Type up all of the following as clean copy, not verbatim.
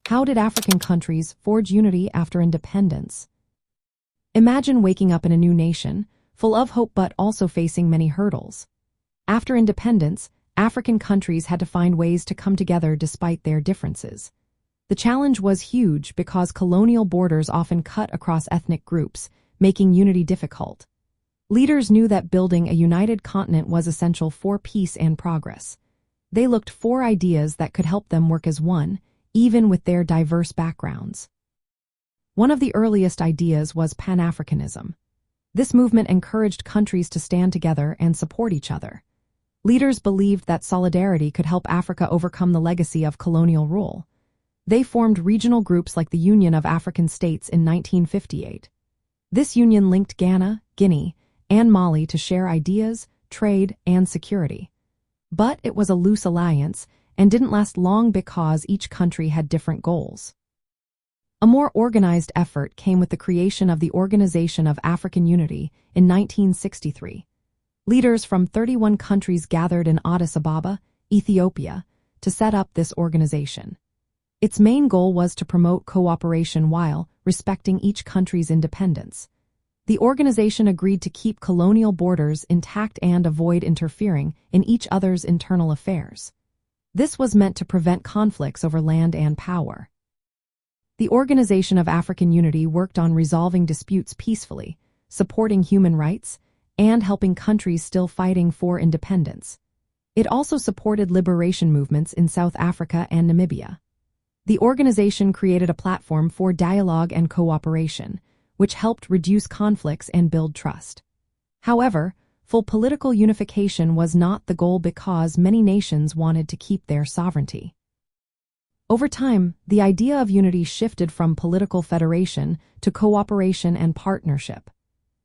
How did African countries forge unity after independence? Imagine waking up in a new nation, full of hope but also facing many hurdles. After independence, African countries had to find ways to come together despite their differences. The challenge was huge because colonial borders often cut across ethnic groups, making unity difficult. Leaders knew that building a united continent was essential for peace and progress. They looked for ideas that could help them work as one, even with their diverse backgrounds. One of the earliest ideas was Pan-Africanism. This movement encouraged countries to stand together and support each other. Leaders believed that solidarity could help Africa overcome the legacy of colonial rule. They formed regional groups like the Union of African States in 1958. This union linked Ghana, Guinea, and Mali to share ideas, trade, and security. But it was a loose alliance and didn't last long because each country had different goals. A more organized effort came with the creation of the Organization of African Unity in 1963. Leaders from 31 countries gathered in Addis Ababa, Ethiopia, to set up this organization. Its main goal was to promote cooperation while respecting each country's independence. The organization agreed to keep colonial borders intact and avoid interfering in each other's internal affairs. This was meant to prevent conflicts over land and power. The Organization of African Unity worked on resolving disputes peacefully, supporting human rights, and helping countries still fighting for independence. It also supported liberation movements in South Africa and Namibia. The organization created a platform for dialogue and cooperation, which helped reduce conflicts and build trust. However, full political unification was not the goal because many nations wanted to keep their sovereignty. Over time, the idea of unity shifted from political federation to cooperation and partnership.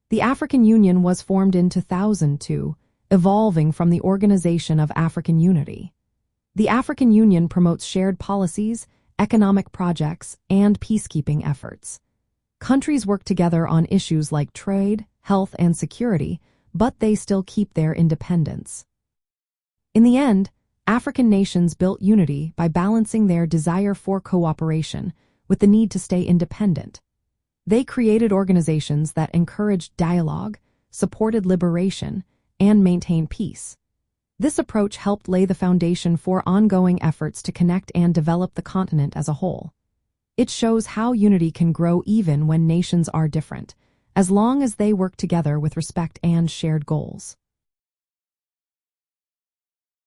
The African Union was formed in 2002, evolving from the Organization of African Unity. The African Union promotes shared policies, economic projects, and peacekeeping efforts. Countries work together on issues like trade, health, and security, but they still keep their independence. In the end, African nations built unity by balancing their desire for cooperation with the need to stay independent. They created organizations that encouraged dialogue, supported liberation, and maintained peace. This approach helped lay the foundation for ongoing efforts to connect and develop the continent as a whole. It shows how unity can grow even when nations are different, as long as they work together with respect and shared goals.